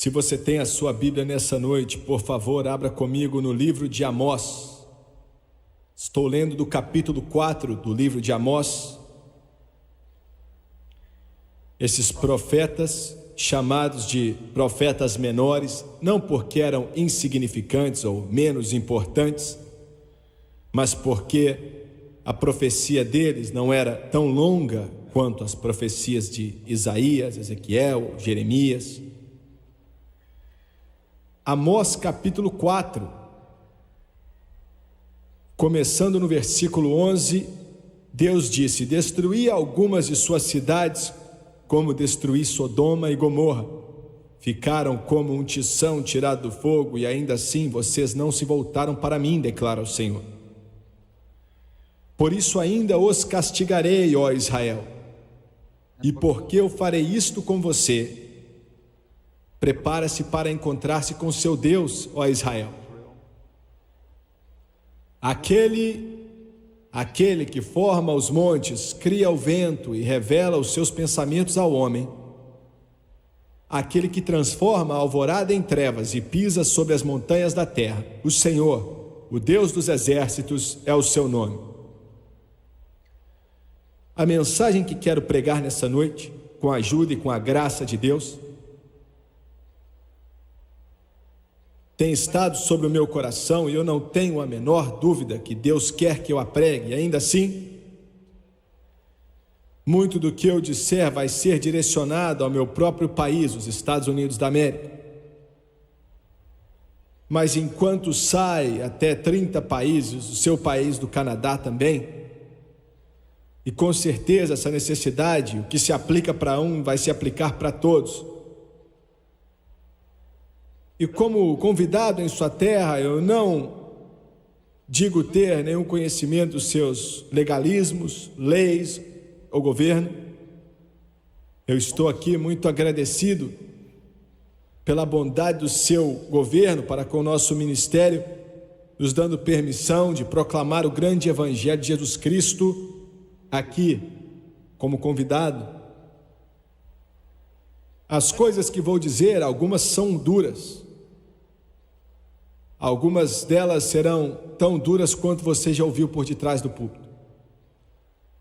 Se você tem a sua Bíblia nessa noite, por favor, abra comigo no livro de Amós. Estou lendo do capítulo 4 do livro de Amós. Esses profetas, chamados de profetas menores, não porque eram insignificantes ou menos importantes, mas porque a profecia deles não era tão longa quanto as profecias de Isaías, Ezequiel, Jeremias. Amós capítulo 4, começando no versículo 11, Deus disse: destruí algumas de suas cidades, como destruí Sodoma e Gomorra. Ficaram como um tição tirado do fogo, e ainda assim vocês não se voltaram para mim, declara o Senhor. Por isso ainda os castigarei, ó Israel. E porque eu farei isto com você, prepara-se para encontrar-se com seu Deus, ó Israel. Aquele que forma os montes, cria o vento e revela os seus pensamentos ao homem. Aquele que transforma a alvorada em trevas e pisa sobre as montanhas da terra. O Senhor, o Deus dos exércitos, é o seu nome. A mensagem que quero pregar nessa noite, com a ajuda e com a graça de Deus, tem estado sobre o meu coração, e eu não tenho a menor dúvida que Deus quer que eu a pregue. E ainda assim, muito do que eu disser vai ser direcionado ao meu próprio país, os Estados Unidos da América. Mas enquanto sai até 30 países, o seu país do Canadá também, e com certeza essa necessidade, o que se aplica para um vai se aplicar para todos. E como convidado em sua terra, eu não digo ter nenhum conhecimento dos seus legalismos, leis ou governo. Eu estou aqui muito agradecido pela bondade do seu governo para com o nosso ministério, nos dando permissão de proclamar o grande evangelho de Jesus Cristo aqui, como convidado. As coisas que vou dizer, algumas são duras. Algumas delas serão tão duras quanto você já ouviu por detrás do púlpito.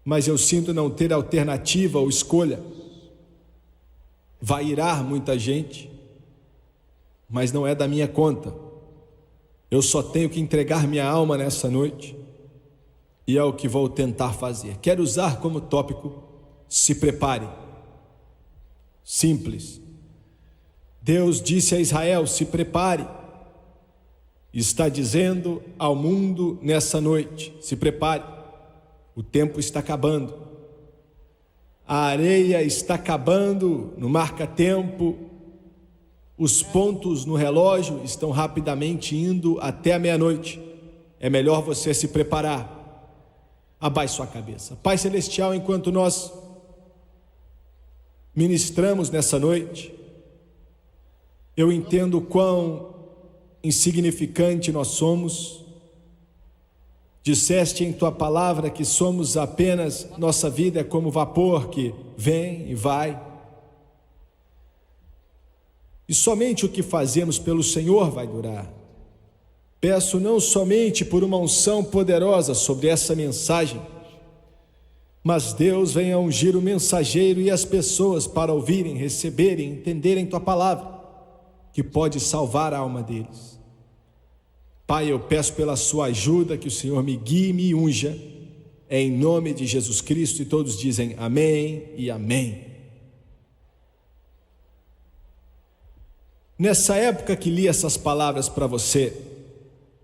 Mas eu sinto não ter alternativa ou escolha. Vai irar muita gente, mas não é da minha conta. Eu só tenho que entregar minha alma nessa noite, e é o que vou tentar fazer. Quero usar como tópico: se prepare. Simples. Deus disse a Israel: se prepare. Está dizendo ao mundo nessa noite: se prepare, o tempo está acabando, a areia está acabando no marca-tempo, os pontos no relógio estão rapidamente indo até a meia-noite. É melhor você se preparar. Abaixe sua cabeça. Pai Celestial, enquanto nós ministramos nessa noite, eu entendo quão insignificante nós somos. Disseste em tua palavra que somos apenas, nossa vida é como vapor que vem e vai, e somente o que fazemos pelo Senhor vai durar. Peço não somente por uma unção poderosa sobre essa mensagem, mas Deus venha ungir o mensageiro e as pessoas para ouvirem, receberem, entenderem tua palavra, que pode salvar a alma deles. Pai, eu peço pela sua ajuda, que o Senhor me guie e me unja, em nome de Jesus Cristo, e todos dizem amém e amém. Nessa época que li essas palavras para você,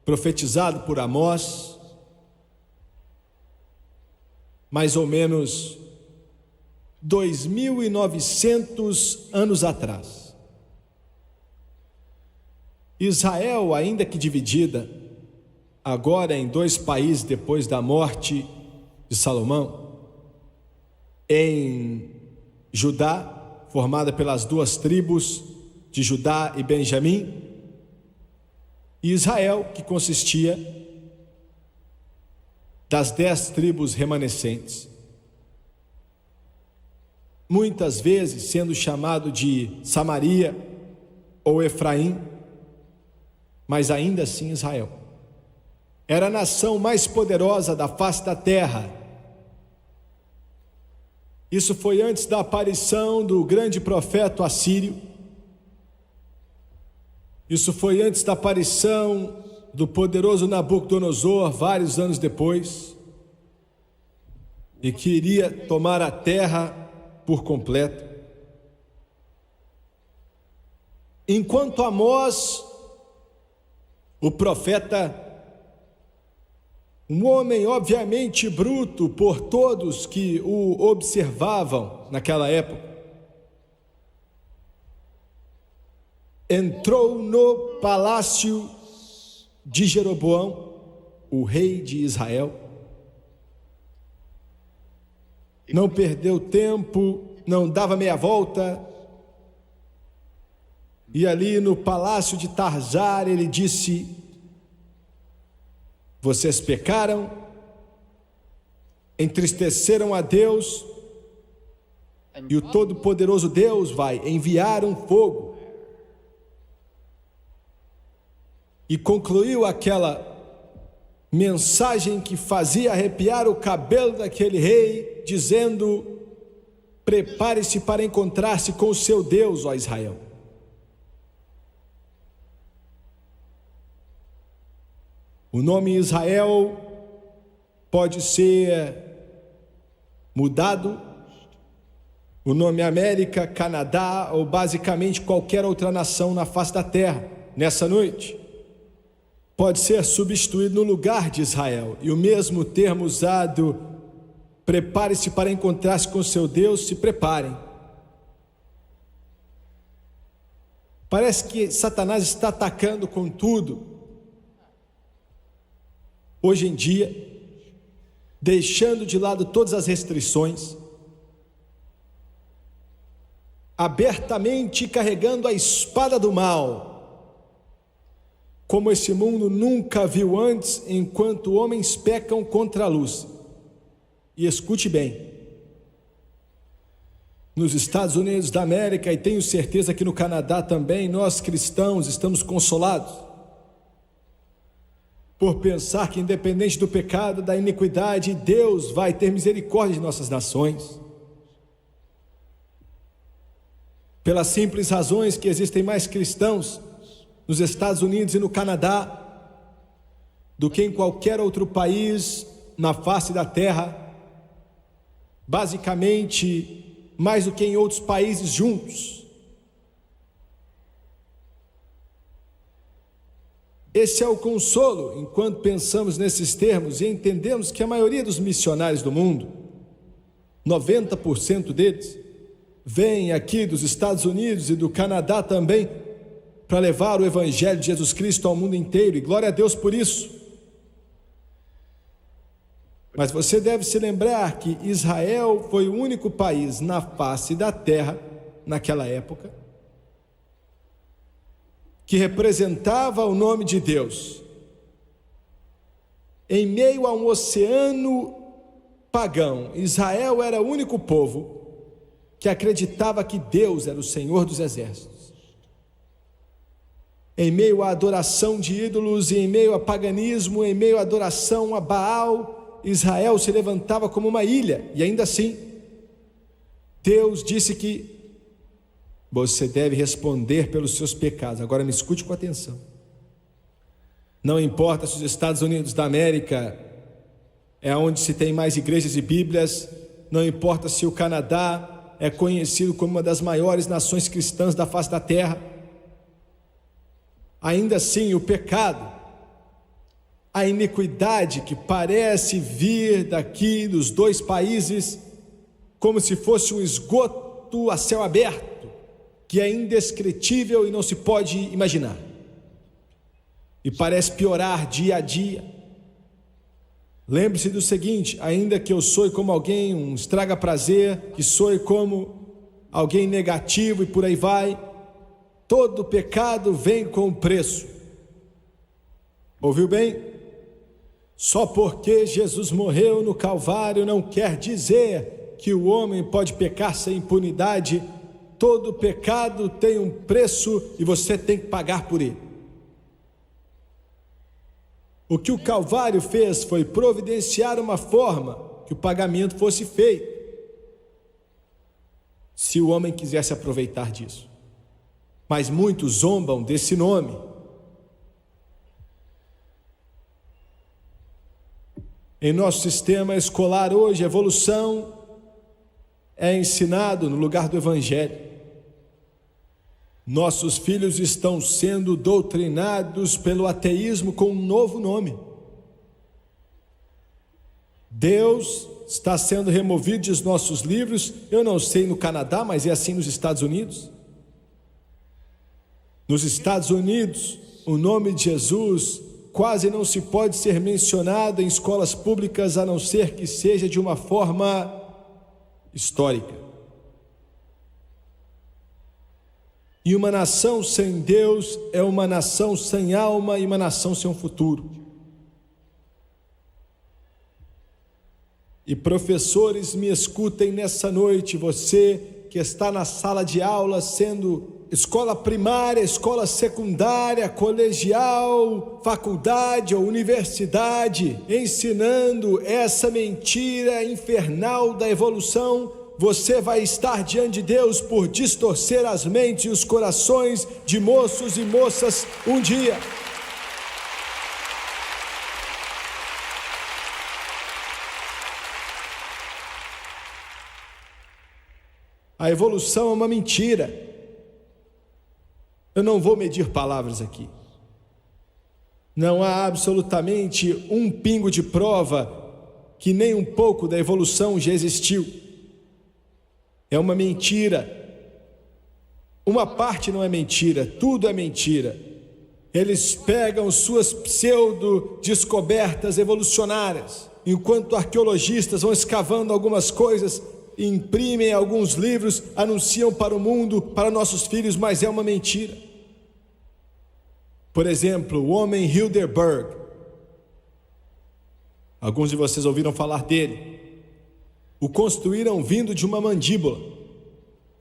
profetizado por Amós, mais ou menos 2.900 anos atrás, Israel, ainda que dividida, agora em dois países depois da morte de Salomão, em Judá, formada pelas duas tribos de Judá e Benjamim, e Israel, que consistia das 10 tribos remanescentes, muitas vezes sendo chamado de Samaria, ou Efraim, mas ainda assim Israel. Era a nação mais poderosa da face da terra. Isso foi antes da aparição do grande profeta assírio. Isso foi antes da aparição do poderoso Nabucodonosor, vários anos depois, e que iria tomar a terra por completo. Enquanto Amós, o profeta, um homem obviamente bruto por todos que o observavam naquela época, entrou no palácio de Jeroboão, o rei de Israel. Não perdeu tempo, não dava meia volta, e ali no palácio de Tarzar ele disse: vocês pecaram, entristeceram a Deus, e o Todo-Poderoso Deus vai enviar um fogo. E concluiu aquela mensagem que fazia arrepiar o cabelo daquele rei, dizendo: prepare-se para encontrar-se com o seu Deus, ó Israel. O nome Israel pode ser mudado, o nome América, Canadá ou basicamente qualquer outra nação na face da terra, nessa noite, pode ser substituído no lugar de Israel. E o mesmo termo usado, prepare-se para encontrar-se com seu Deus, se preparem. Parece que Satanás está atacando com tudo hoje em dia, deixando de lado todas as restrições, abertamente carregando a espada do mal, como esse mundo nunca viu antes, enquanto homens pecam contra a luz. E escute bem, nos Estados Unidos da América, e tenho certeza que no Canadá também, nós cristãos estamos consolados por pensar que, independente do pecado, da iniquidade, Deus vai ter misericórdia de nossas nações. Pelas simples razões que existem mais cristãos nos Estados Unidos e no Canadá do que em qualquer outro país na face da terra, basicamente mais do que em outros países juntos. Esse é o consolo, enquanto pensamos nesses termos e entendemos que a maioria dos missionários do mundo, 90% deles, vêm aqui dos Estados Unidos e do Canadá também, para levar o Evangelho de Jesus Cristo ao mundo inteiro, e glória a Deus por isso. Mas você deve se lembrar que Israel foi o único país na face da terra, naquela época, que representava o nome de Deus, em meio a um oceano pagão. Israel era o único povo que acreditava que Deus era o Senhor dos exércitos. Em meio à adoração de ídolos, e em meio a paganismo, em meio à adoração a Baal, Israel se levantava como uma ilha, e ainda assim, Deus disse que você deve responder pelos seus pecados. Agora me escute com atenção. Não importa se os Estados Unidos da América é onde se tem mais igrejas e bíblias, não importa se o Canadá é conhecido como uma das maiores nações cristãs da face da terra, ainda assim o pecado, a iniquidade que parece vir daqui dos dois países, como se fosse um esgoto a céu aberto, que é indescritível e não se pode imaginar, e parece piorar dia a dia. Lembre-se do seguinte: ainda que eu soe como alguém, um estraga-prazer, que soe como alguém negativo e por aí vai, todo pecado vem com preço. Ouviu bem? Só porque Jesus morreu no Calvário não quer dizer que o homem pode pecar sem impunidade todo pecado tem um preço e você tem que pagar por ele. O que o Calvário fez foi providenciar uma forma que o pagamento fosse feito, se o homem quisesse aproveitar disso. Mas muitos zombam desse nome. Em nosso sistema escolar hoje, a evolução é ensinado no lugar do Evangelho. Nossos filhos estão sendo doutrinados pelo ateísmo com um novo nome. Deus está sendo removido dos nossos livros. Eu não sei no Canadá, mas é assim nos Estados Unidos. Nos Estados Unidos, o nome de Jesus quase não se pode ser mencionado em escolas públicas, a não ser que seja de uma forma histórica. E uma nação sem Deus é uma nação sem alma e uma nação sem um futuro. E professores, me escutem nessa noite, você que está na sala de aula, sendo escola primária, escola secundária, colegial, faculdade ou universidade, ensinando essa mentira infernal da evolução, você vai estar diante de Deus por distorcer as mentes e os corações de moços e moças um dia. A evolução é uma mentira. Eu não vou medir palavras aqui. Não há absolutamente um pingo de prova que nem um pouco da evolução já existiu. É uma mentira. Uma parte não é mentira, tudo é mentira. Eles pegam suas pseudo-descobertas evolucionárias, enquanto arqueologistas vão escavando algumas coisas, imprimem alguns livros, anunciam para o mundo, para nossos filhos, mas é uma mentira. Por exemplo, o homem Heidelberg. Alguns de vocês ouviram falar dele. O construíram vindo de uma mandíbula.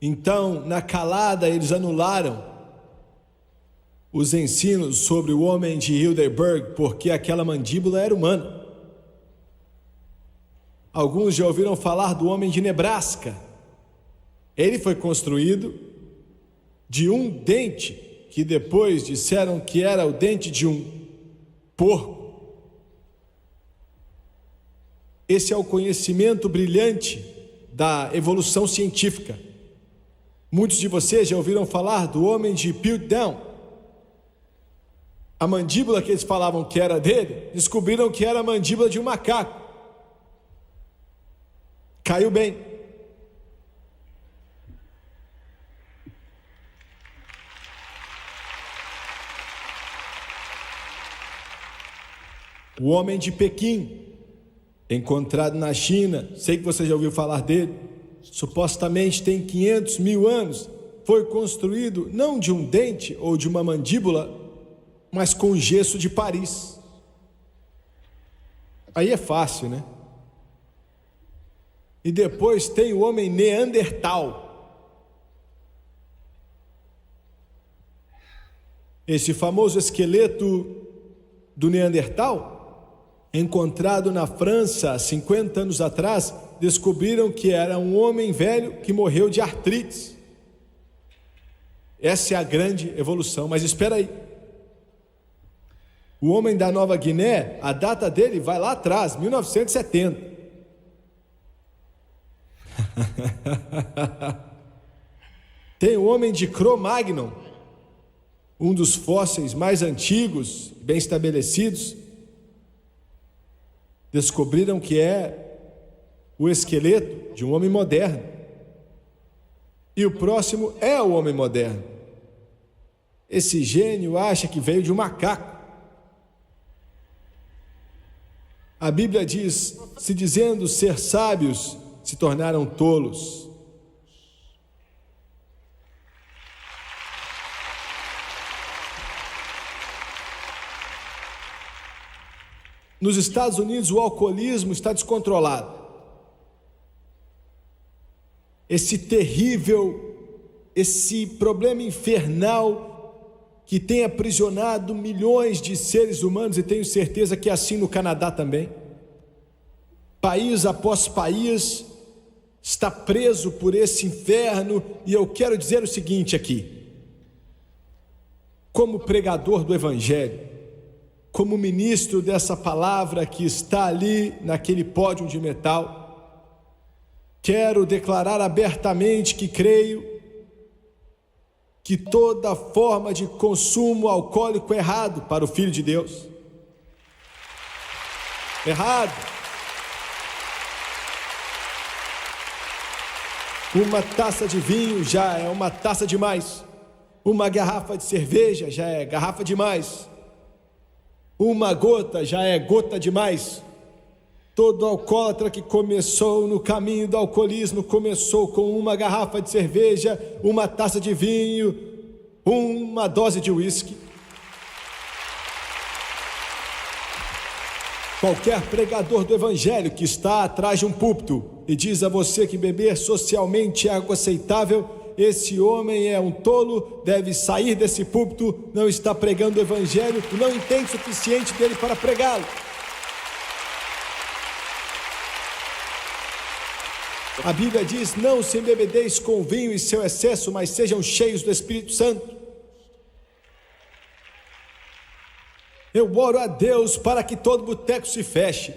Então, na calada, eles anularam os ensinos sobre o homem de Heidelberg, porque aquela mandíbula era humana. Alguns já ouviram falar do homem de Nebraska. Ele foi construído de um dente, que depois disseram que era o dente de um porco. Esse é o conhecimento brilhante da evolução científica. Muitos de vocês já ouviram falar do homem de Piltdown. A mandíbula que eles falavam que era dele, descobriram que era a mandíbula de um macaco. Caiu bem. O homem de Pequim, encontrado na China, sei que você já ouviu falar dele, supostamente tem 500 mil anos, foi construído não de um dente ou de uma mandíbula, mas com gesso de Paris. Aí é fácil, né? E depois tem o homem Neandertal. Esse famoso esqueleto do Neandertal, encontrado na França há 50 anos atrás, descobriram que era um homem velho que morreu de artrite. Essa é a grande evolução, mas espera aí. O homem da Nova Guiné, a data dele vai lá atrás, 1970. Tem o homem de Cro-Magnon, um dos fósseis mais antigos, bem estabelecidos. Descobriram que é o esqueleto de um homem moderno. E o próximo é o homem moderno. Esse gênio acha que veio de um macaco. A Bíblia diz: se dizendo ser sábios, se tornaram tolos. Nos Estados Unidos, o alcoolismo está descontrolado. Esse esse problema infernal que tem aprisionado milhões de seres humanos, e tenho certeza que é assim no Canadá também. País após país está preso por esse inferno, e eu quero dizer o seguinte aqui: como pregador do Evangelho, como ministro dessa palavra que está ali naquele pódio de metal, quero declarar abertamente que creio que toda forma de consumo alcoólico é errado para o Filho de Deus. Errado. Uma taça de vinho já é uma taça demais. Uma garrafa de cerveja já é garrafa demais. Uma gota já é gota demais. Todo alcoólatra que começou no caminho do alcoolismo começou com uma garrafa de cerveja, uma taça de vinho, uma dose de uísque. Qualquer pregador do Evangelho que está atrás de um púlpito e diz a você que beber socialmente é algo aceitável, esse homem é um tolo, deve sair desse púlpito, não está pregando o Evangelho e não entende o suficiente dele para pregá-lo. A Bíblia diz: não se embebedeis com vinho e seu excesso, mas sejam cheios do Espírito Santo. Eu oro a Deus para que todo boteco se feche.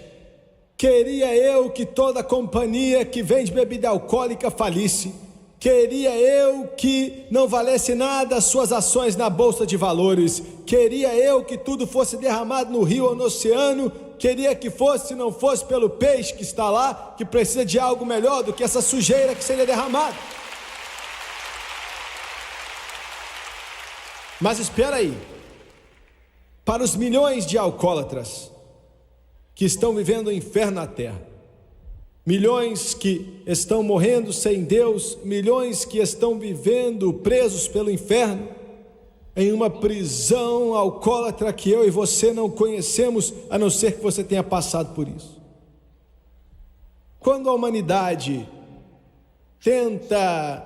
Queria eu que toda companhia que vende bebida alcoólica falisse. Queria eu que não valesse nada as suas ações na bolsa de valores. Queria eu que tudo fosse derramado no rio ou no oceano. Queria que fosse, não fosse pelo peixe que está lá, que precisa de algo melhor do que essa sujeira que seria derramada. Mas espera aí. Para os milhões de alcoólatras que estão vivendo o inferno na terra, milhões que estão morrendo sem Deus, milhões que estão vivendo presos pelo inferno, em uma prisão alcoólatra que eu e você não conhecemos, a não ser que você tenha passado por isso. Quando a humanidade tenta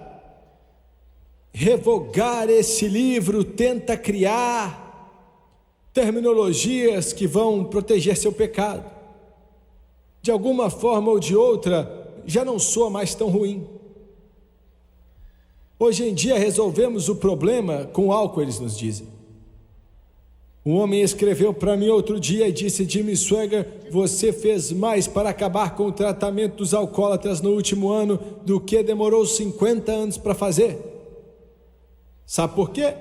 revogar esse livro, tenta criar terminologias que vão proteger seu pecado, de alguma forma ou de outra, já não soa mais tão ruim. Hoje em dia resolvemos o problema com álcool, eles nos dizem. Um homem escreveu para mim outro dia e disse: Jimmy Swaggart, você fez mais para acabar com o tratamento dos alcoólatras no último ano do que demorou 50 anos para fazer. Sabe por quê?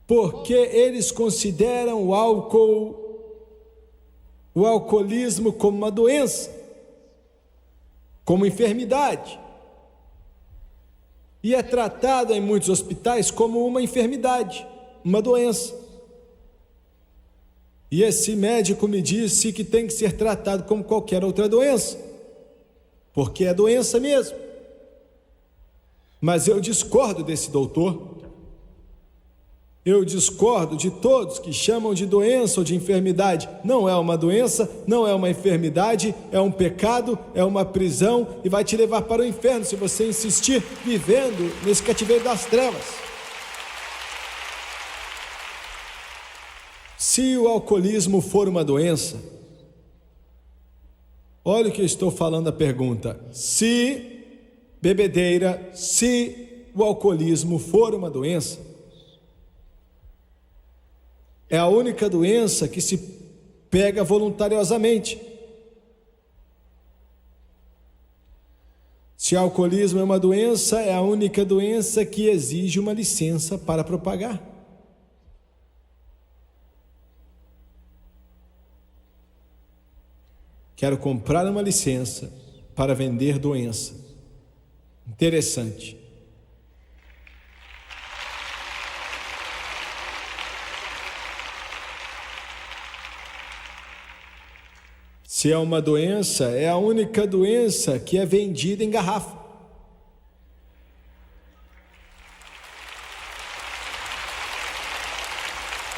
Porque eles consideram o alcoolismo como uma doença, como enfermidade. E é tratado em muitos hospitais como uma enfermidade, uma doença. E esse médico me disse que tem que ser tratado como qualquer outra doença, porque é doença mesmo. Mas eu discordo desse doutor. Eu discordo de todos que chamam de doença ou de enfermidade. Não é uma doença, não é uma enfermidade, é um pecado, é uma prisão e vai te levar para o inferno se você insistir vivendo nesse cativeiro das trevas. Se o alcoolismo for uma doença, olha o que eu estou falando, a pergunta: se bebedeira, se o alcoolismo for uma doença, é a única doença que se pega voluntariosamente. Se o alcoolismo é uma doença, é a única doença que exige uma licença para propagar. Quero comprar uma licença para vender doença. Interessante. Se é uma doença, é a única doença que é vendida em garrafa.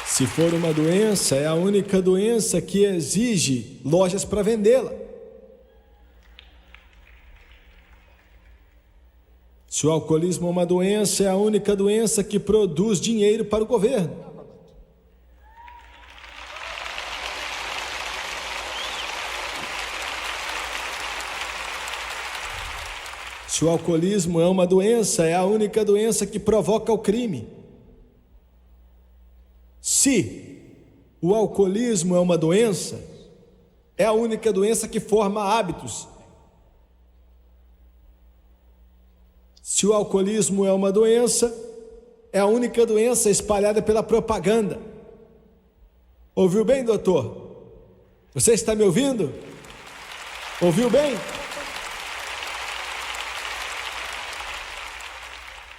Se for uma doença, é a única doença que exige lojas para vendê-la. Se o alcoolismo é uma doença, é a única doença que produz dinheiro para o governo. Se o alcoolismo é uma doença, é a única doença que provoca o crime. Se o alcoolismo é uma doença, é a única doença que forma hábitos. Se o alcoolismo é uma doença, é a única doença espalhada pela propaganda. Ouviu bem, doutor? Você está me ouvindo? Ouviu bem?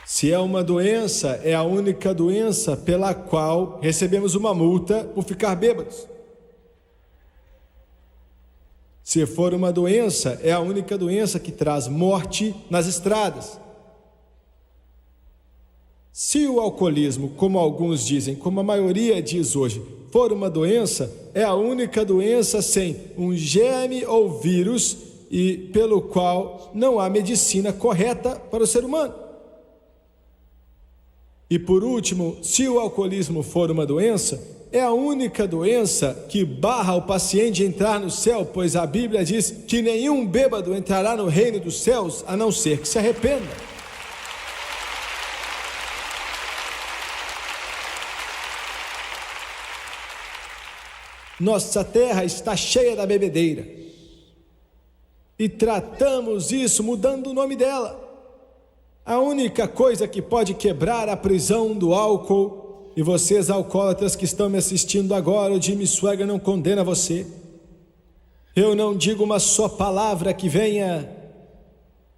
Se é uma doença, é a única doença pela qual recebemos uma multa por ficar bêbados. Se for uma doença, é a única doença que traz morte nas estradas. Se o alcoolismo, como alguns dizem, como a maioria diz hoje, for uma doença, é a única doença sem um germe ou vírus e pelo qual não há medicina correta para o ser humano. E por último, se o alcoolismo for uma doença, é a única doença que barra o paciente entrar no céu, pois a Bíblia diz que nenhum bêbado entrará no reino dos céus, a não ser que se arrependa. Nossa terra está cheia da bebedeira. E tratamos isso mudando o nome dela. A única coisa que pode quebrar a prisão do álcool, e vocês alcoólatras que estão me assistindo agora, o Jimmy Swaggart não condena você. Eu não digo uma só palavra que venha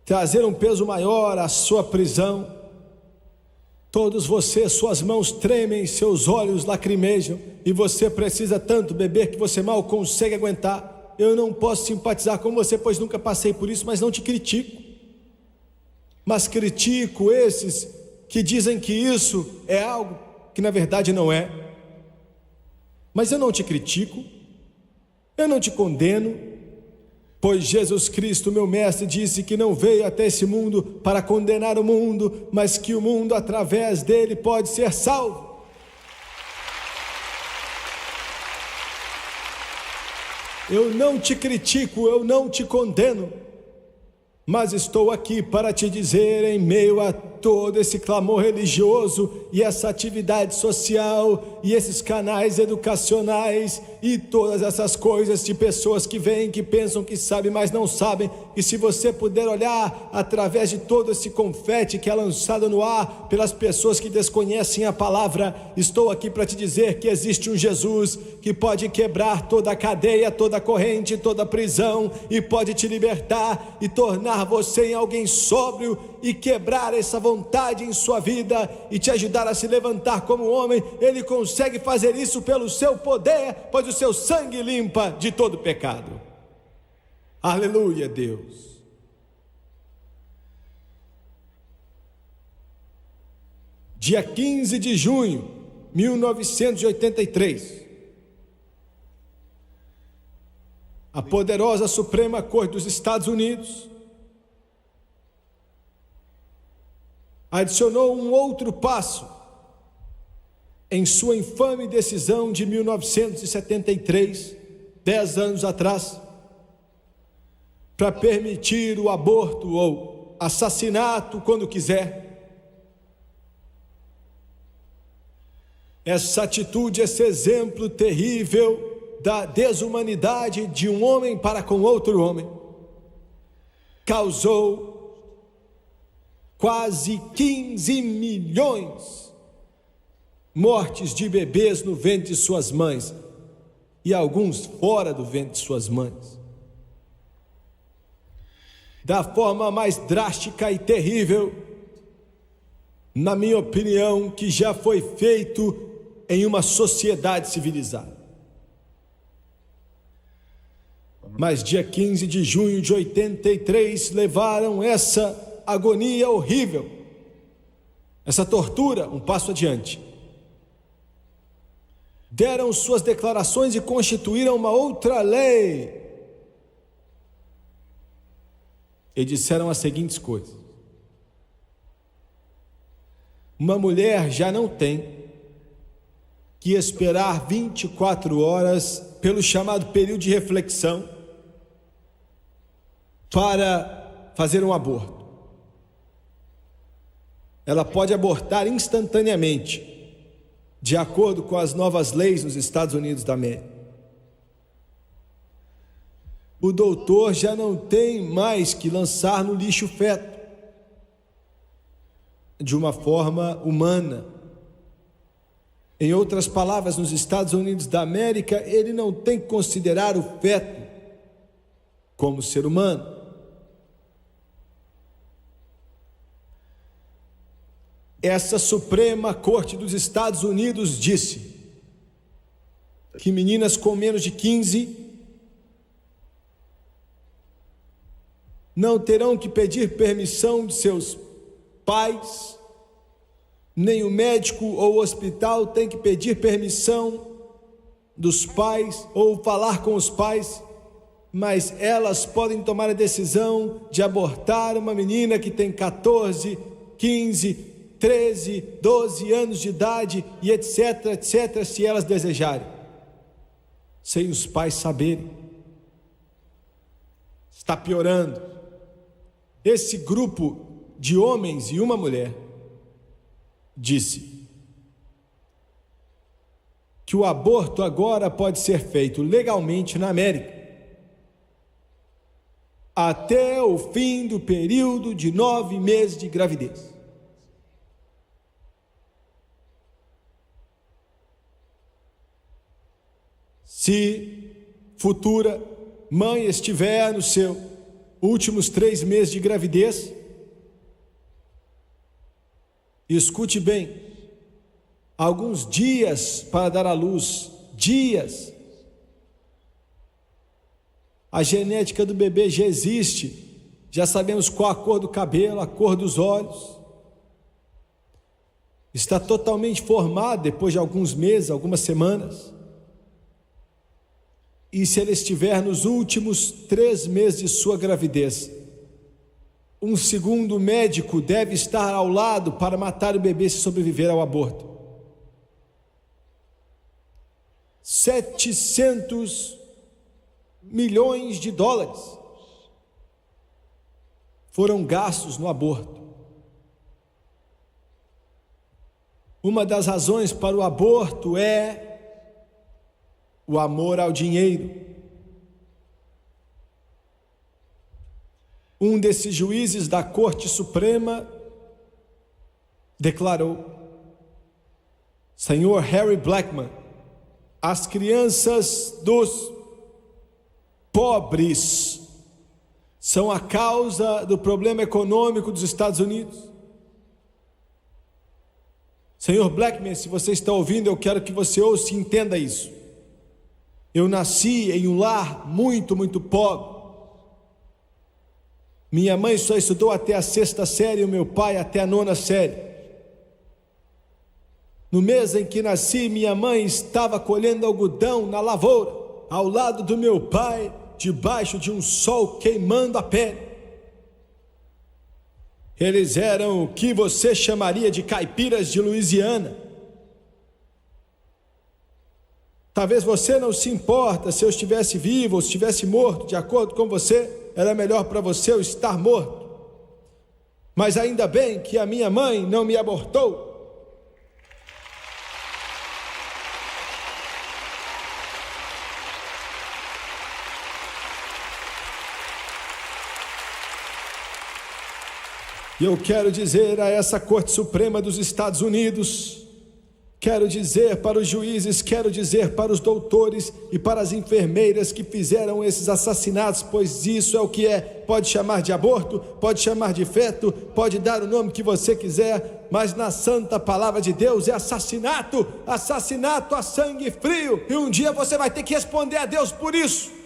trazer um peso maior à sua prisão. Todos vocês, suas mãos tremem, seus olhos lacrimejam, e você precisa tanto beber que você mal consegue aguentar. Eu não posso simpatizar com você, pois nunca passei por isso, mas não te critico. Mas critico esses que dizem que isso é algo que na verdade não é. Mas eu não te critico, eu não te condeno, pois Jesus Cristo, meu mestre, disse que não veio até esse mundo para condenar o mundo, mas que o mundo através dele pode ser salvo. Eu não te critico, eu não te condeno, mas estou aqui para te dizer, em meio a todo esse clamor religioso e essa atividade social e esses canais educacionais e todas essas coisas de pessoas que vêm, que pensam que sabem, mas não sabem, e se você puder olhar através de todo esse confete que é lançado no ar pelas pessoas que desconhecem a palavra, estou aqui para te dizer que existe um Jesus que pode quebrar toda a cadeia, toda a corrente, toda a prisão, e pode te libertar e tornar você em alguém sóbrio e quebrar essa vontade em sua vida e te ajudar a se levantar como homem. Ele consegue fazer isso pelo seu poder, pois o seu sangue limpa de todo pecado. Aleluia, Deus. Dia 15 de junho, 1983, a poderosa Suprema Corte dos Estados Unidos adicionou um outro passo em sua infame decisão de 1973, 10 anos atrás, para permitir o aborto ou assassinato quando quiser. Essa atitude, esse exemplo terrível da desumanidade de um homem para com outro homem, causou quase 15 milhões mortes de bebês no ventre de suas mães e alguns fora do ventre de suas mães. Da forma mais drástica e terrível, na minha opinião, que já foi feito em uma sociedade civilizada. Mas dia 15 de junho de 83 levaram essa agonia horrível, essa tortura, um passo adiante. Deram suas declarações e constituíram uma outra lei. E disseram as seguintes coisas: uma mulher já não tem que esperar 24 horas pelo chamado período de reflexão para fazer um aborto. Ela pode abortar instantaneamente, de acordo com as novas leis nos Estados Unidos da América. O doutor já não tem mais que lançar no lixo o feto, de uma forma humana. Em outras palavras, nos Estados Unidos da América, ele não tem que considerar o feto como ser humano. Essa Suprema Corte dos Estados Unidos disse que meninas com menos de 15 não terão que pedir permissão de seus pais, nem o médico ou o hospital tem que pedir permissão dos pais ou falar com os pais, mas elas podem tomar a decisão de abortar uma menina que tem 14, 15, 13, 12 anos de idade e etc, etc, se elas desejarem, sem os pais saberem. Está piorando. Esse grupo de homens e uma mulher disse que o aborto agora pode ser feito legalmente na América até o fim do período de 9 meses de gravidez. Se futura mãe estiver nos seus últimos 3 meses de gravidez, escute bem, alguns dias para dar à luz, dias. A genética do bebê já existe, já sabemos qual a cor do cabelo, a cor dos olhos. Está totalmente formado depois de alguns meses, algumas semanas. E se ela estiver nos últimos 3 meses de sua gravidez, um segundo médico deve estar ao lado para matar o bebê se sobreviver ao aborto. 700 milhões de dólares foram gastos no aborto. Uma das razões para o aborto é o amor ao dinheiro. Um desses juízes da Corte Suprema declarou: Senhor Harry Blackmun, as crianças dos pobres são a causa do problema econômico dos Estados Unidos. Senhor Blackmun, se você está ouvindo, eu quero que você ouça e entenda isso. Eu nasci em um lar muito, muito pobre. Minha mãe só estudou até a 6ª série e o meu pai até a 9ª série. No mês em que nasci, minha mãe estava colhendo algodão na lavoura, ao lado do meu pai, debaixo de um sol queimando a pele. Eles eram o que você chamaria de caipiras de Louisiana. Talvez você não se importa se eu estivesse vivo ou se estivesse morto. De acordo com você, era melhor para você eu estar morto. Mas ainda bem que a minha mãe não me abortou. E eu quero dizer a essa Corte Suprema dos Estados Unidos, quero dizer para os juízes, quero dizer para os doutores e para as enfermeiras que fizeram esses assassinatos, pois isso é o que é. Pode chamar de aborto, pode chamar de feto, pode dar o nome que você quiser, mas na santa palavra de Deus é assassinato, assassinato a sangue frio, e um dia você vai ter que responder a Deus por isso.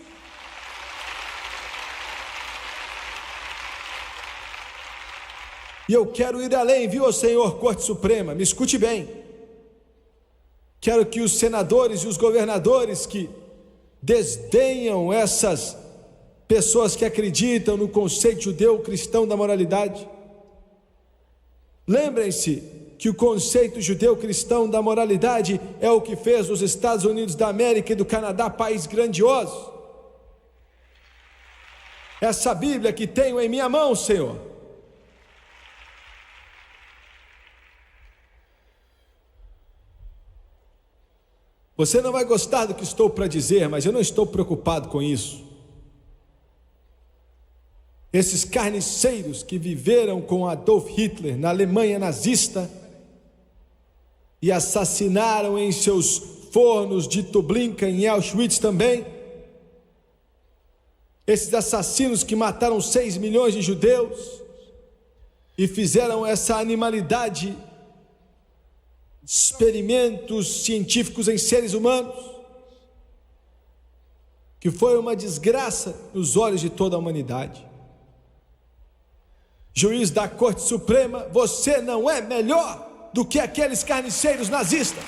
E eu quero ir além, viu, Senhor Corte Suprema, me escute bem. Quero que os senadores e os governadores que desdenham essas pessoas que acreditam no conceito judeu-cristão da moralidade, lembrem-se que o conceito judeu-cristão da moralidade é o que fez dos Estados Unidos da América e do Canadá país grandioso. Essa Bíblia que tenho em minha mão, Senhor, você não vai gostar do que estou para dizer, mas eu não estou preocupado com isso. Esses carniceiros que viveram com Adolf Hitler na Alemanha nazista e assassinaram em seus fornos de Treblinka, em Auschwitz também, esses assassinos que mataram 6 milhões de judeus e fizeram essa animalidade, experimentos científicos em seres humanos, que foi uma desgraça nos olhos de toda a humanidade. Juiz da Corte Suprema, você não é melhor do que aqueles carniceiros nazistas.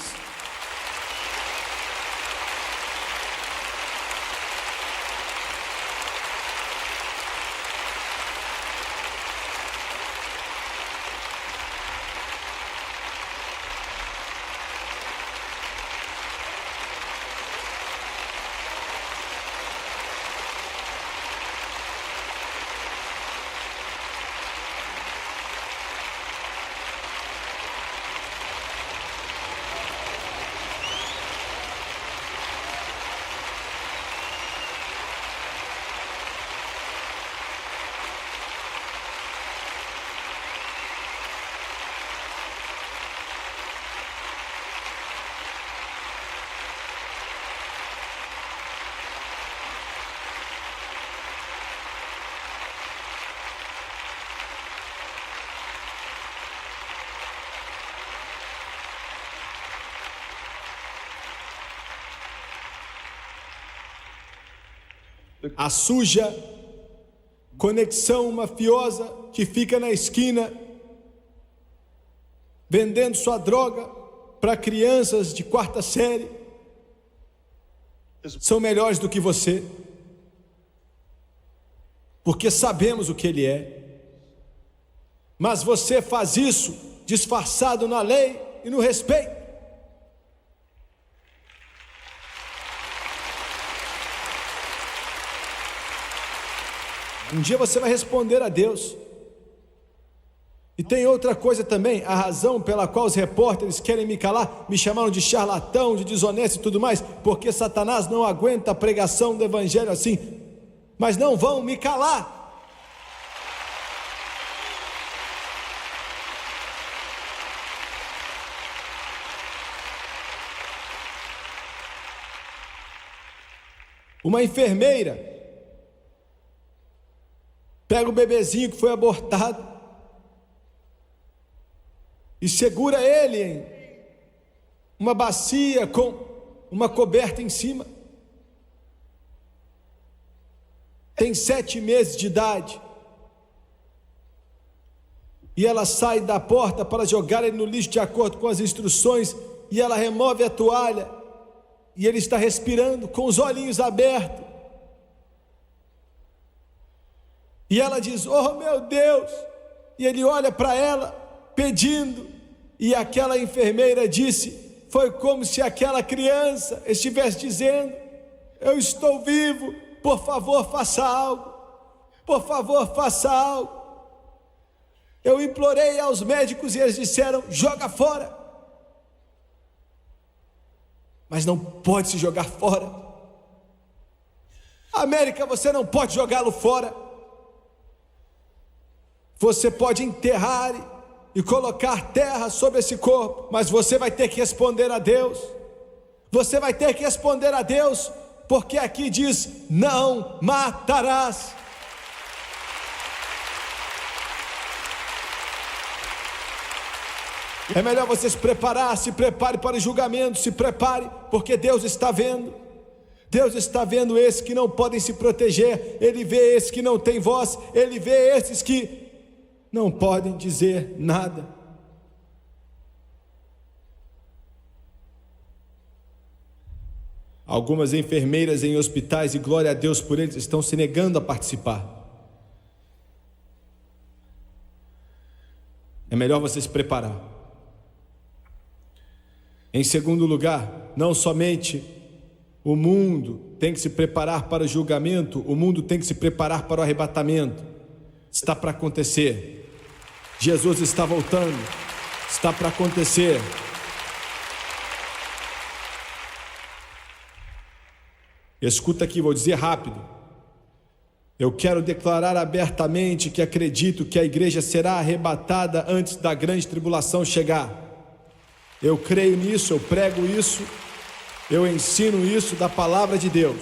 A suja conexão mafiosa que fica na esquina vendendo sua droga para crianças de 4ª série são melhores do que você, porque sabemos o que ele é. Mas você faz isso disfarçado na lei e no respeito. Um dia você vai responder a Deus. E tem outra coisa também, a razão pela qual os repórteres querem me calar, me chamaram de charlatão, de desonesto e tudo mais, porque Satanás não aguenta a pregação do evangelho assim. Mas não vão me calar. Uma enfermeira pega o bebezinho que foi abortado e segura ele em uma bacia com uma coberta em cima. Tem 7 meses de idade. E ela sai da porta para jogar ele no lixo de acordo com as instruções, e ela remove a toalha, e ele está respirando com os olhinhos abertos. E ela diz: oh meu Deus! E ele olha para ela pedindo, e aquela enfermeira disse: foi como se aquela criança estivesse dizendo: eu estou vivo, por favor faça algo, por favor faça algo. Eu implorei aos médicos e eles disseram: joga fora. Mas não pode se jogar fora. América, você não pode jogá-lo fora. Você pode enterrar e colocar terra sobre esse corpo, mas você vai ter que responder a Deus. Você vai ter que responder a Deus, porque aqui diz: não matarás. É melhor você se preparar, se prepare para o julgamento, se prepare, porque Deus está vendo. Deus está vendo esses que não podem se proteger, Ele vê esses que não têm voz, Ele vê esses que não podem dizer nada. Algumas enfermeiras em hospitais, e glória a Deus por eles, estão se negando a participar. É melhor você se preparar. Em segundo lugar, não somente o mundo tem que se preparar para o julgamento, o mundo tem que se preparar para o arrebatamento. Está para acontecer. Jesus está voltando. Está para acontecer. Escuta aqui, vou dizer rápido. Eu quero declarar abertamente que acredito que a igreja será arrebatada antes da grande tribulação chegar. Eu creio nisso, eu prego isso, eu ensino isso da palavra de Deus.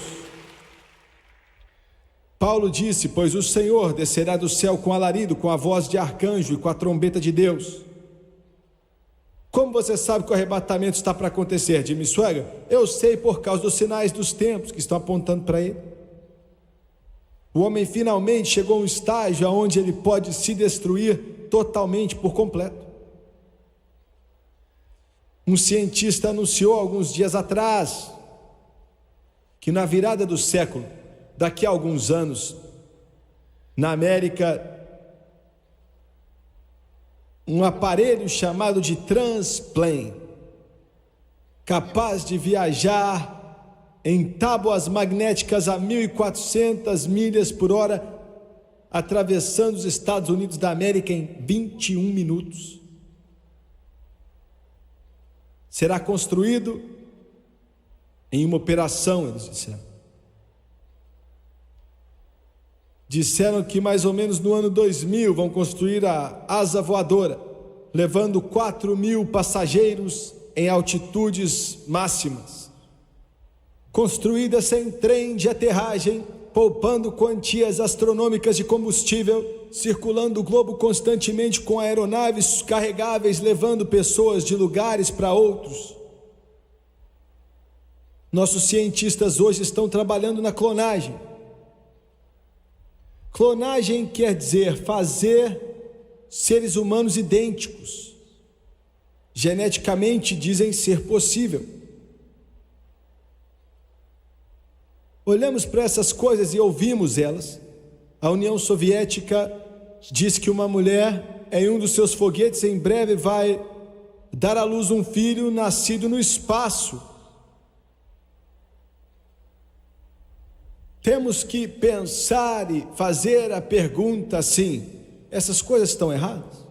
Paulo disse: pois o Senhor descerá do céu com alarido, com a voz de arcanjo e com a trombeta de Deus. Como você sabe que o arrebatamento está para acontecer, Jimmy Swaggart? Eu sei por causa dos sinais dos tempos que estão apontando para ele. O homem finalmente chegou a um estágio onde ele pode se destruir totalmente, por completo. Um cientista anunciou alguns dias atrás que na virada do século, daqui a alguns anos, na América, um aparelho chamado de transplane, capaz de viajar em tábuas magnéticas a 1.400 milhas por hora, atravessando os Estados Unidos da América em 21 minutos. Será construído em uma operação, eles disseram. Disseram que mais ou menos no ano 2000 vão construir a asa voadora, levando 4.000 passageiros em altitudes máximas. Construída sem trem de aterragem, poupando quantias astronômicas de combustível, circulando o globo constantemente com aeronaves carregáveis, levando pessoas de lugares para outros. Nossos cientistas hoje estão trabalhando na clonagem. Clonagem quer dizer fazer seres humanos idênticos. Geneticamente dizem ser possível. Olhamos para essas coisas e ouvimos elas. A União Soviética diz que uma mulher em um dos seus foguetes em breve vai dar à luz um filho nascido no espaço. Temos que pensar e fazer a pergunta assim: essas coisas estão erradas?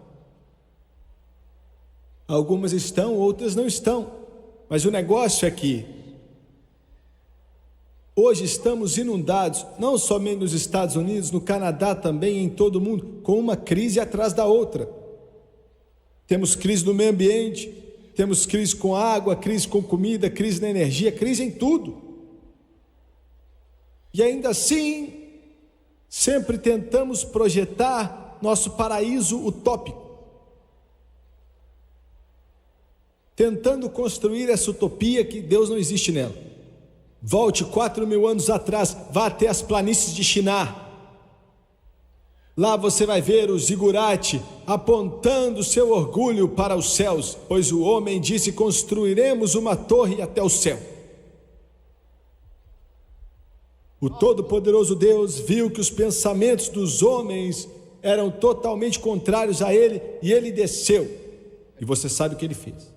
Algumas estão, outras não estão. Mas o negócio é que hoje estamos inundados, não somente nos Estados Unidos, no Canadá também, em todo o mundo, com uma crise atrás da outra. Temos crise no meio ambiente, temos crise com água, crise com comida, crise na energia, crise em tudo. E ainda assim, sempre tentamos projetar nosso paraíso utópico, tentando construir essa utopia que Deus não existe nela. Volte 4.000 anos atrás, vá até as planícies de Shinar. Lá você vai ver o zigurate apontando seu orgulho para os céus, pois o homem disse: construiremos uma torre até o céu. O Todo-Poderoso Deus viu que os pensamentos dos homens eram totalmente contrários a ele, e ele desceu. E você sabe o que ele fez.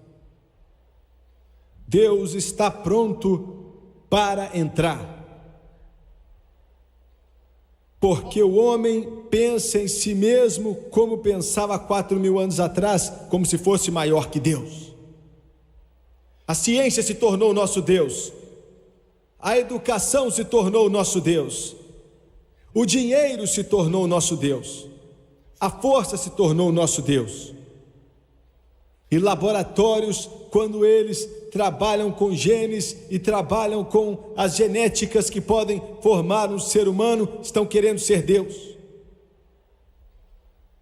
Deus está pronto para entrar. Porque o homem pensa em si mesmo como pensava há 4.000 anos atrás, como se fosse maior que Deus. A ciência se tornou nosso Deus. A educação se tornou o nosso Deus. O dinheiro se tornou o nosso Deus. A força se tornou o nosso Deus. E laboratórios, quando eles trabalham com genes e trabalham com as genéticas que podem formar um ser humano, estão querendo ser Deus.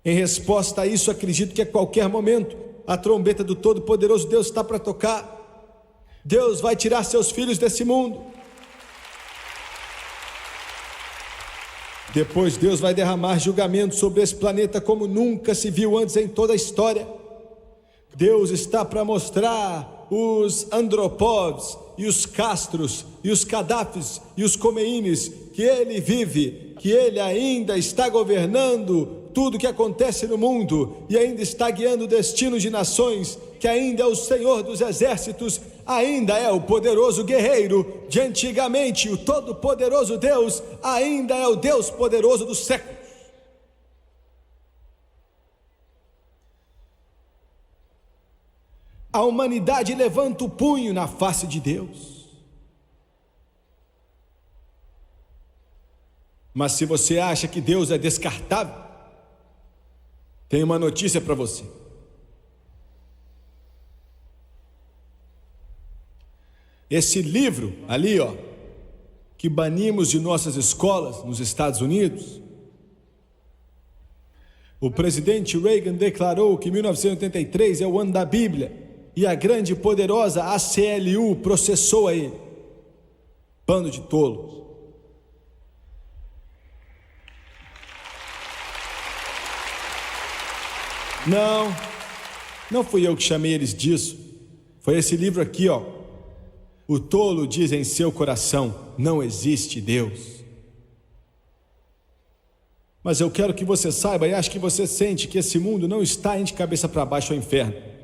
Em resposta a isso, acredito que a qualquer momento a trombeta do Todo-Poderoso Deus está para tocar. Deus vai tirar seus filhos desse mundo. Depois Deus vai derramar julgamento sobre esse planeta como nunca se viu antes em toda a história. Deus está para mostrar os andropovs e os castros e os cadafes e os comeínes que ele vive, que ele ainda está governando tudo que acontece no mundo e ainda está guiando o destino de nações que ainda é o Senhor dos exércitos, ainda é o poderoso guerreiro de antigamente. O todo-poderoso Deus ainda é o Deus poderoso dos séculos. A humanidade levanta o punho na face de Deus. Mas se você acha que Deus é descartável, tenho uma notícia para você. Esse livro ali, que banimos de nossas escolas nos Estados Unidos, o presidente Reagan declarou que 1983 é o ano da Bíblia, e a grande e poderosa ACLU processou a ele. Bando de tolos. Não fui eu que chamei eles disso. Foi esse livro aqui, O tolo diz em seu coração: não existe Deus. Mas eu quero que você saiba, e acho que você sente, que esse mundo não está indo de cabeça para baixo ao inferno.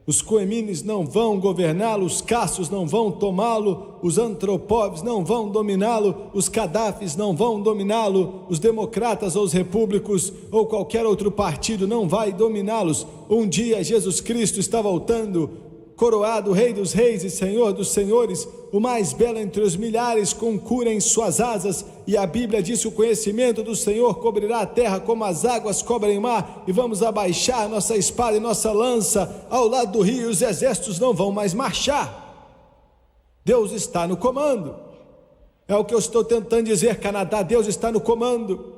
Os coemines não vão governá-lo, os Cássios não vão tomá-lo, os Antropóvs não vão dominá-lo, os Gadafis não vão dominá-lo, os democratas ou os repúblicos ou qualquer outro partido não vai dominá-los. Um dia Jesus Cristo está voltando, coroado Rei dos Reis e Senhor dos Senhores, o mais belo entre os milhares, com cura em suas asas, e a Bíblia diz que o conhecimento do Senhor cobrirá a terra como as águas cobrem o mar, e vamos abaixar nossa espada e nossa lança ao lado do rio, e os exércitos não vão mais marchar. Deus está no comando. É o que eu estou tentando dizer, Canadá, Deus está no comando.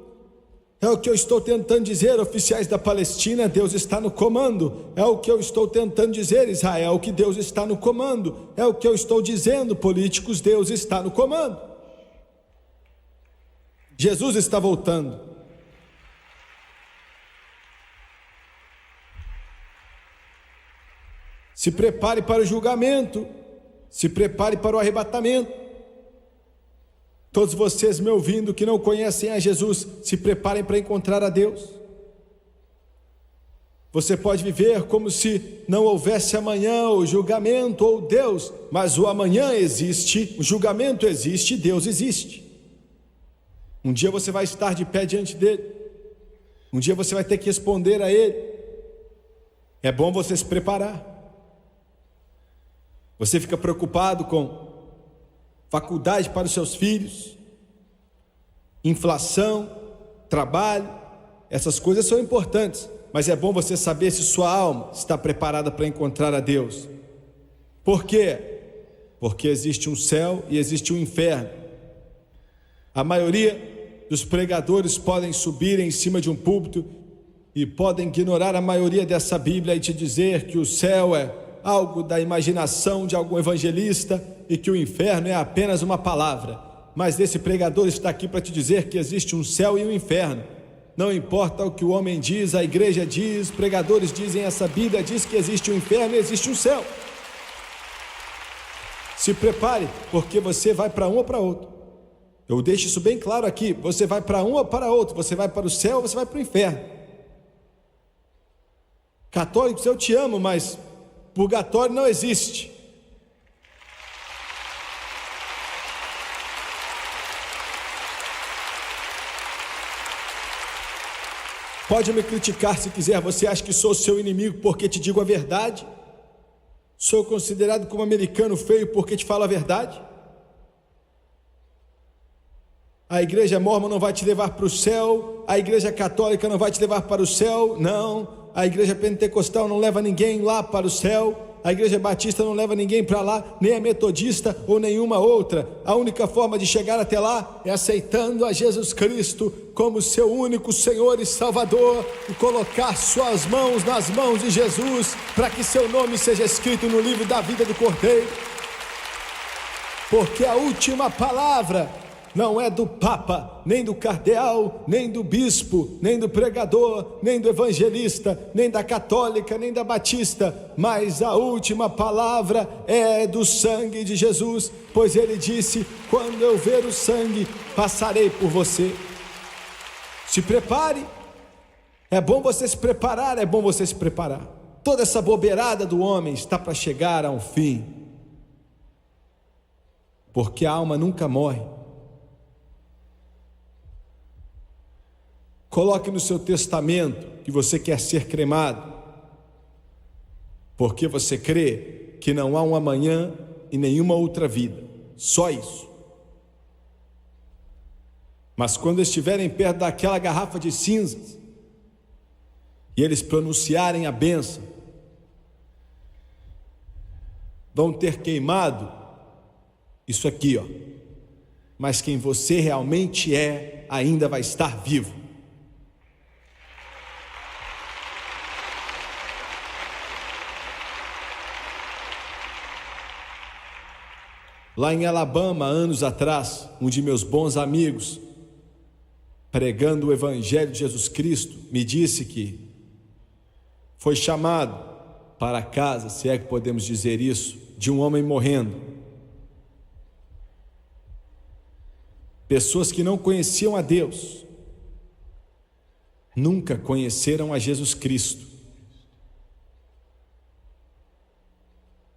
É o que eu estou tentando dizer, oficiais da Palestina, Deus está no comando. É o que eu estou tentando dizer, Israel, que Deus está no comando. É o que eu estou dizendo, políticos, Deus está no comando. Jesus está voltando. Se prepare para o julgamento, se prepare para o arrebatamento. Todos vocês me ouvindo que não conhecem a Jesus, se preparem para encontrar a Deus. Você pode viver como se não houvesse amanhã, ou julgamento, ou Deus, mas o amanhã existe, o julgamento existe, Deus existe. Um dia você vai estar de pé diante dele, um dia você vai ter que responder a ele. É bom você se preparar. Você fica preocupado com faculdade para os seus filhos, inflação, trabalho, essas coisas são importantes, mas é bom você saber se sua alma está preparada para encontrar a Deus. Por quê? Porque existe um céu e existe um inferno. A maioria dos pregadores podem subir em cima de um púlpito e podem ignorar a maioria dessa Bíblia e te dizer que o céu é algo da imaginação de algum evangelista e que o inferno é apenas uma palavra. Mas esse pregador está aqui para te dizer que existe um céu e um inferno. Não importa o que o homem diz, a igreja diz, pregadores dizem, essa Bíblia diz que existe um inferno e existe um céu. Se prepare, porque você vai para um ou para outro. Eu deixo isso bem claro aqui, você vai para um ou para outro, você vai para o céu ou você vai para o inferno. Católicos, eu te amo, mas purgatório não existe. Pode me criticar se quiser, você acha que sou seu inimigo porque te digo a verdade? Sou considerado como americano feio porque te falo a verdade? A igreja mórmon não vai te levar para o céu, a igreja católica não vai te levar para o céu, não. A igreja pentecostal não leva ninguém lá para o céu, a igreja batista não leva ninguém para lá, nem a metodista ou nenhuma outra. A única forma de chegar até lá é aceitando a Jesus Cristo como seu único Senhor e Salvador e colocar suas mãos nas mãos de Jesus para que seu nome seja escrito no livro da vida do Cordeiro. Porque a última palavra não é do Papa, nem do cardeal, nem do bispo, nem do pregador, nem do evangelista, nem da católica, nem da batista, mas a última palavra é do sangue de Jesus, pois ele disse: quando eu ver o sangue, passarei por você. Se prepare, é bom você se preparar, é bom você se preparar. toda essa bobeirada do homem está para chegar a um fim, porque a alma nunca morre. Coloque no seu testamento que você quer ser cremado, porque você crê que não há um amanhã e nenhuma outra vida, só isso. Mas quando estiverem perto daquela garrafa de cinzas e eles pronunciarem a bênção, vão ter queimado isso aqui, ó. Mas quem você realmente é ainda vai estar vivo. Lá em Alabama, anos atrás, um de meus bons amigos, pregando o Evangelho de Jesus Cristo, me disse que foi chamado para a casa, se é que podemos dizer isso, de um homem morrendo. Pessoas que não conheciam a Deus, nunca conheceram a Jesus Cristo.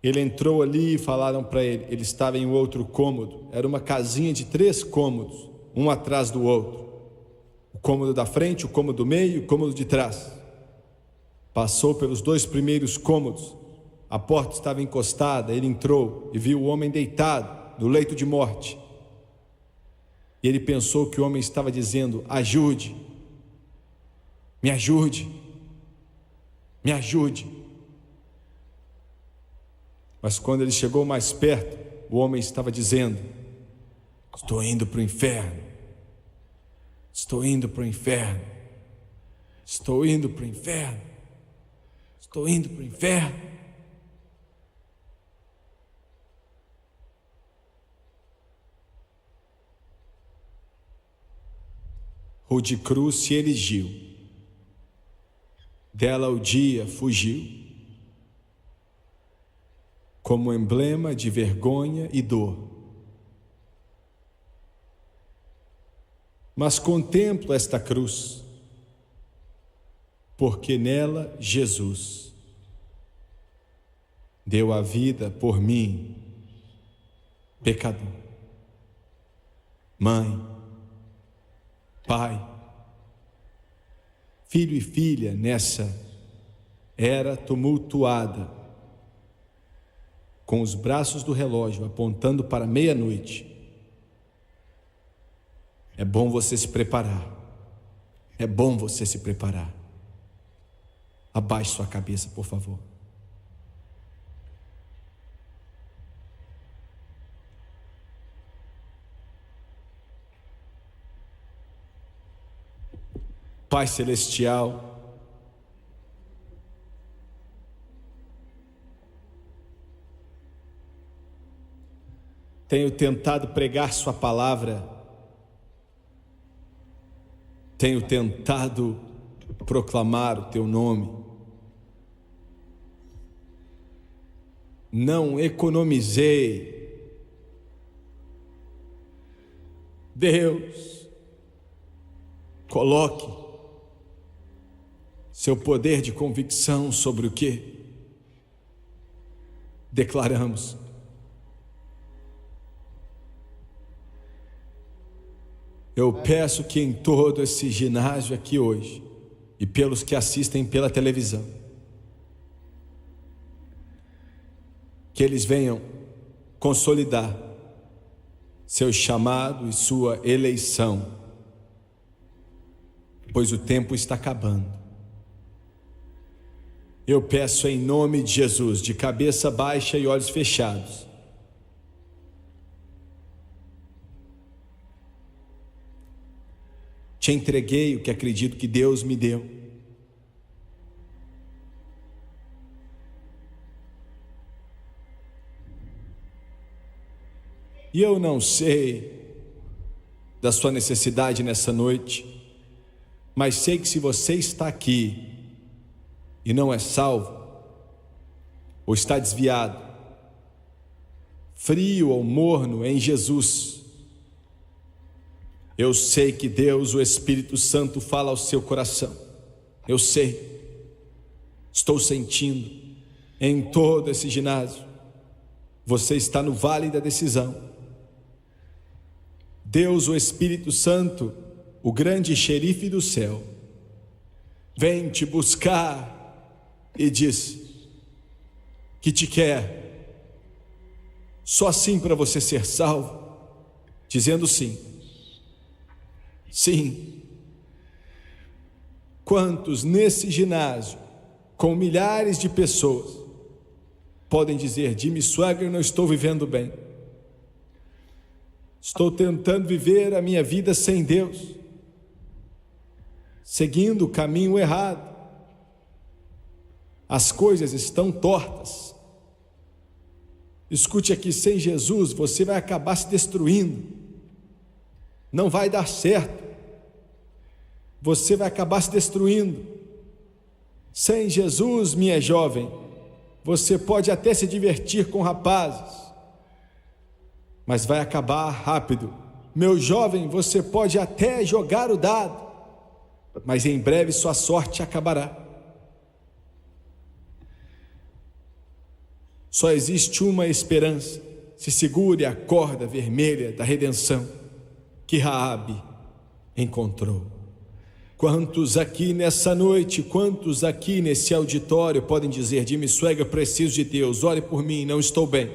Ele entrou ali e falaram para ele, ele estava em outro cômodo, era uma casinha de 3 cômodos, um atrás do outro. O cômodo da frente, o cômodo do meio e o cômodo de trás. Passou pelos 2 primeiros cômodos, a porta estava encostada, ele entrou e viu o homem deitado no leito de morte. E ele pensou que o homem estava dizendo: ajude, me ajude, me ajude. Mas quando ele chegou mais perto, o homem estava dizendo: estou indo para o inferno, estou indo para o inferno, estou indo para o inferno, estou indo para o inferno. Rude Cruz se erigiu, dela o dia fugiu, como emblema de vergonha e dor. Mas contemplo esta cruz, porque nela Jesus deu a vida por mim, pecador. Mãe, pai, filho e filha nessa era tumultuada, com os braços do relógio apontando para meia-noite. É bom você se preparar. É bom você se preparar. Abaixe sua cabeça, por favor. Pai Celestial, tenho tentado pregar sua palavra, tenho tentado proclamar o teu nome, não economizei. Deus, coloque seu poder de convicção sobre o que declaramos. Eu peço que em todo esse ginásio aqui hoje, e pelos que assistem pela televisão, que eles venham consolidar seu chamado e sua eleição, pois o tempo está acabando. Eu peço em nome de Jesus, de cabeça baixa e olhos fechados, te entreguei o que acredito que Deus me deu. E eu não sei da sua necessidade nessa noite, mas sei que se você está aqui e não é salvo, ou está desviado, frio ou morno em Jesus, eu sei que Deus, o Espírito Santo, fala ao seu coração. Eu sei. Estou sentindo em todo esse ginásio. Você está no vale da decisão. Deus, o Espírito Santo, o grande xerife do céu, vem te buscar e diz que te quer. Só assim para você ser salvo, dizendo sim. Sim. Quantos nesse ginásio, com milhares de pessoas, podem dizer: Jimmy Swaggart, não estou vivendo bem. Estou tentando viver a minha vida sem Deus, seguindo o caminho errado. As coisas estão tortas. Escute aqui, sem Jesus você vai acabar se destruindo. Não vai dar certo. Você vai acabar se destruindo. Sem Jesus, minha jovem, você pode até se divertir com rapazes, mas vai acabar rápido. Meu jovem, você pode até jogar o dado, mas em breve sua sorte acabará. Só existe uma esperança. Se segure a corda vermelha da redenção que Raabe encontrou. Quantos aqui nessa noite, quantos aqui nesse auditório podem dizer: Jimmy Swaggart, preciso de Deus, ore por mim, não estou bem.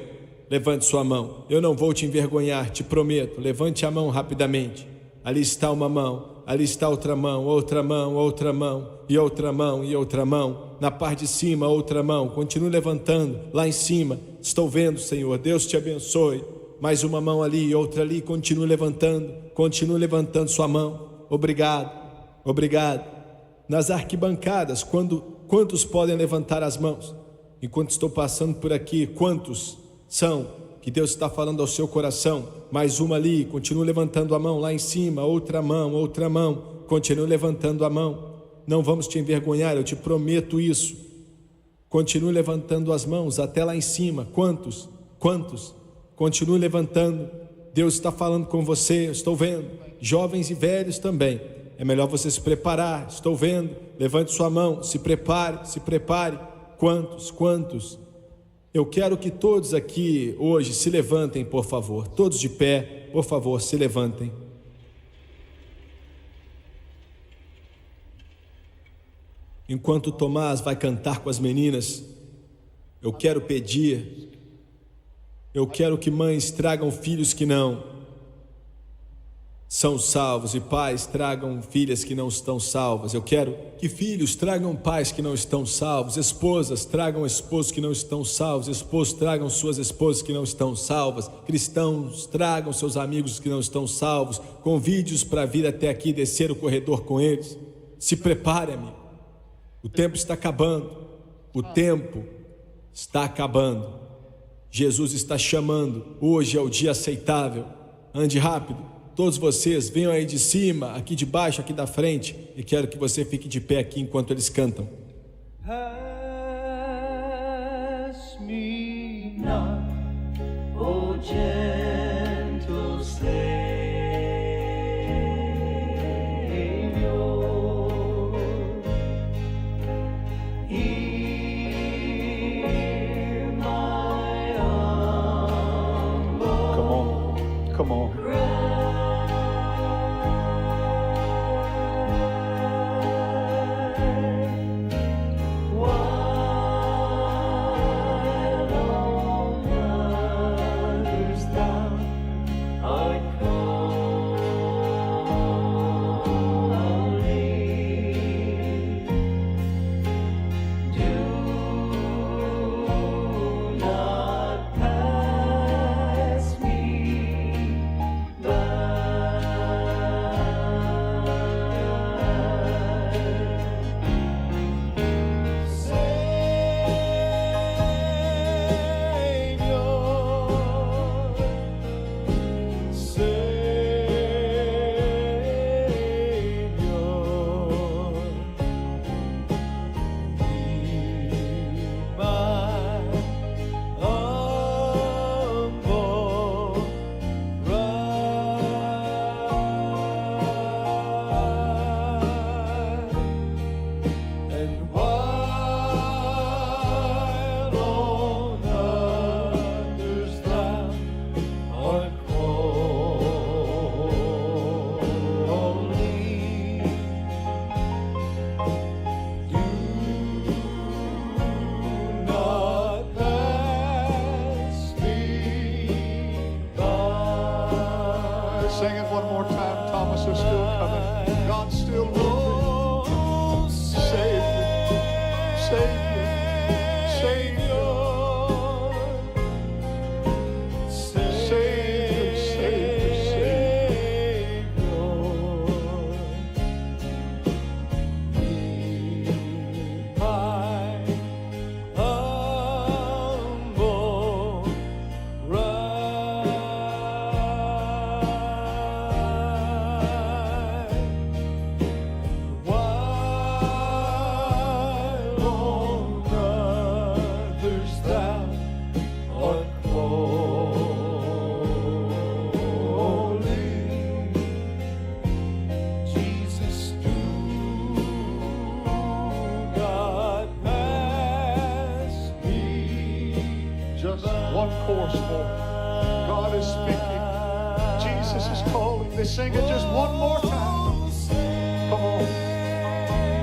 Levante sua mão, eu não vou te envergonhar, te prometo. Levante a mão rapidamente. Ali está uma mão, ali está outra mão, outra mão, outra mão, e outra mão, e outra mão. Na parte de cima, outra mão. Continue levantando, lá em cima. Estou vendo, Senhor, Deus te abençoe. Mais uma mão ali, outra ali. Continue levantando sua mão. Obrigado, obrigado. Nas arquibancadas, quantos podem levantar as mãos? Enquanto estou passando por aqui, quantos são que Deus está falando ao seu coração? Mais uma ali, continue levantando a mão. Lá em cima, outra mão, continue levantando a mão. Não vamos te envergonhar, eu te prometo isso. Continue levantando as mãos até lá em cima. Quantos? Continue levantando. Deus está falando com você, eu estou vendo. Jovens e velhos também. É melhor você se preparar, estou vendo. Levante sua mão, se prepare. Quantos? Eu quero que todos aqui hoje se levantem, por favor. Todos de pé, por favor, se levantem. Enquanto Tomás vai cantar com as meninas, eu quero que mães tragam filhos que não são salvos e pais tragam filhas que não estão salvas. Eu quero que filhos tragam pais que não estão salvos, esposas tragam esposos que não estão salvos, esposos tragam suas esposas que não estão salvas, cristãos tragam seus amigos que não estão salvos, convide-os para vir até aqui e descer o corredor com eles. Se prepare, amigo. O tempo está acabando. Jesus está chamando. Hoje é o dia aceitável. Ande rápido. Todos vocês venham aí de cima, aqui de baixo, aqui da frente, e quero que você fique de pé aqui enquanto eles cantam. Pass me not, O gentle Savior. Hear my humble Come on. Sing it one more time, Thomas. They're still coming. God's still moving. Savior, Savior, Savior, Savior, Savior, one chorus more. God is speaking. Jesus is calling. They sing it just one more time. Come on.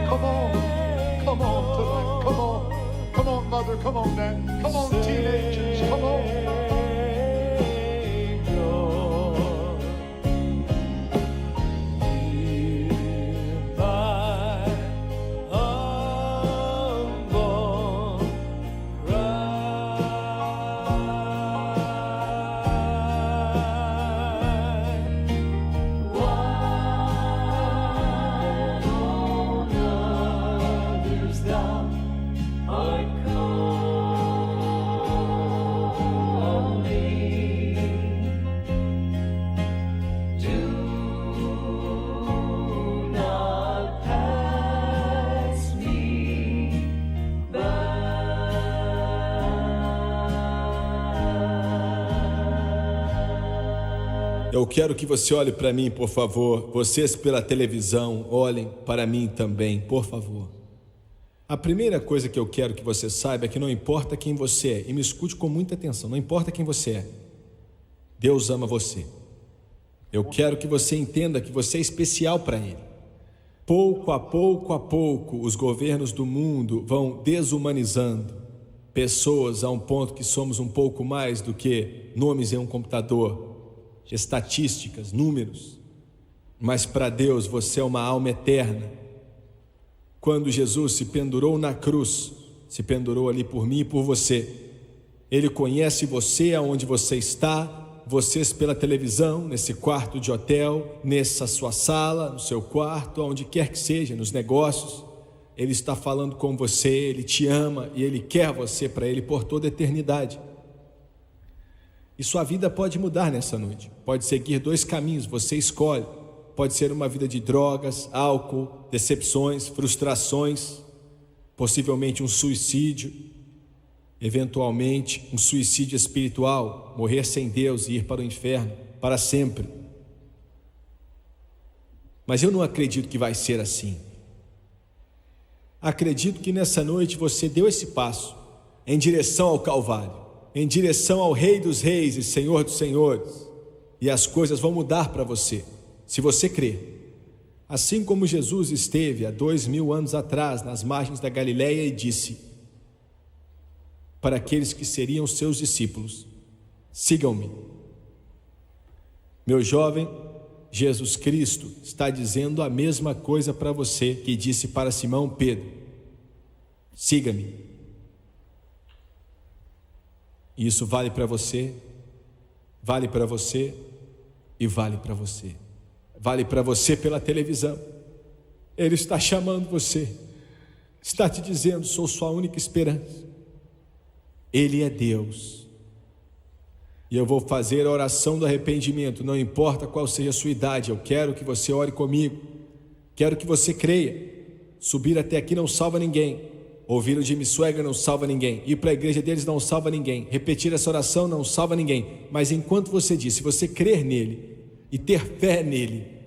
Come on. Come on tonight. Come on. Come on, mother. Come on, dad. Come on, teenagers. Come on. Eu quero que você olhe para mim, por favor. Vocês pela televisão, olhem para mim também, por favor. A primeira coisa que eu quero que você saiba é que não importa quem você é, e me escute com muita atenção, não importa quem você é, Deus ama você. Eu quero que você entenda que você é especial para Ele. Pouco a pouco, os governos do mundo vão desumanizando pessoas a um ponto que somos um pouco mais do que nomes em um computador, estatísticas, números. Mas para Deus você é uma alma eterna. Quando Jesus se pendurou na cruz, se pendurou ali por mim e por você, Ele conhece você aonde você está, vocês pela televisão, nesse quarto de hotel, nessa sua sala, no seu quarto, aonde quer que seja, nos negócios. Ele está falando com você, Ele te ama e Ele quer você para Ele por toda a eternidade. E sua vida pode mudar nessa noite, pode seguir dois caminhos, você escolhe. Pode ser uma vida de drogas, álcool, decepções, frustrações, possivelmente um suicídio, eventualmente um suicídio espiritual, morrer sem Deus e ir para o inferno para sempre. Mas eu não acredito que vai ser assim. Acredito que nessa noite você deu esse passo em direção ao Calvário, em direção ao Rei dos Reis e Senhor dos Senhores, e as coisas vão mudar para você, se você crer. Assim como Jesus esteve há 2000 anos atrás nas margens da Galileia e disse para aqueles que seriam seus discípulos: sigam-me. Meu jovem, Jesus Cristo está dizendo a mesma coisa para você que disse para Simão Pedro: siga-me. E isso vale para você, vale para você e vale para você. Vale para você pela televisão. Ele está chamando você, está te dizendo: sou sua única esperança. Ele é Deus. E eu vou fazer a oração do arrependimento, não importa qual seja a sua idade. Eu quero que você ore comigo, quero que você creia. Subir até aqui não salva ninguém, ouvir o Jimmy Swaggart não salva ninguém, ir para a igreja deles não salva ninguém, repetir essa oração não salva ninguém. Mas enquanto você diz, se você crer nele e ter fé nele,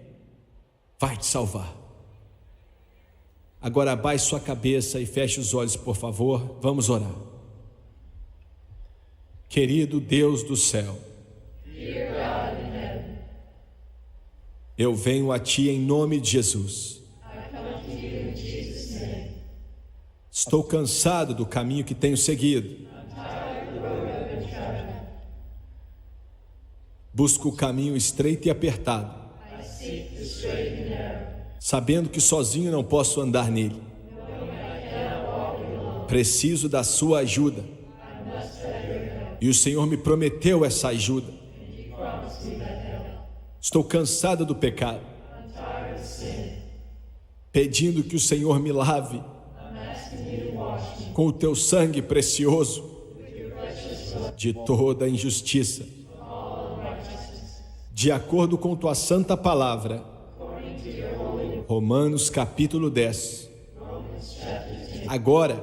vai te salvar. Agora abaixe sua cabeça e feche os olhos, por favor. Vamos orar. Querido Deus do céu, eu venho a Ti em nome de Jesus. Estou cansado do caminho que tenho seguido. Busco o caminho estreito e apertado, sabendo que sozinho não posso andar nele. Preciso da sua ajuda. E o Senhor me prometeu essa ajuda. Estou cansado do pecado, pedindo que o Senhor me lave com o teu sangue precioso de toda injustiça, de acordo com tua santa palavra. Romanos capítulo 10. Agora,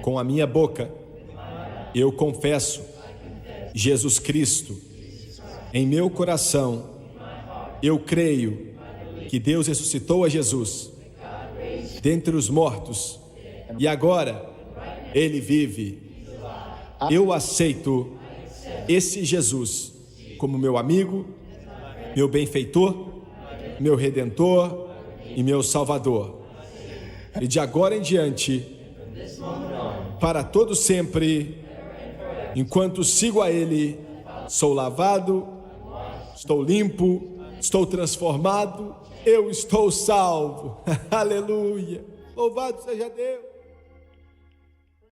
com a minha boca, eu confesso Jesus Cristo. Em meu coração, eu creio que Deus ressuscitou a Jesus dentre os mortos e agora Ele vive. Eu aceito esse Jesus como meu amigo, meu benfeitor, meu redentor e meu salvador. E de agora em diante, para todo sempre, enquanto sigo a Ele, sou lavado, estou limpo, estou transformado, eu estou salvo. Aleluia! Louvado seja Deus!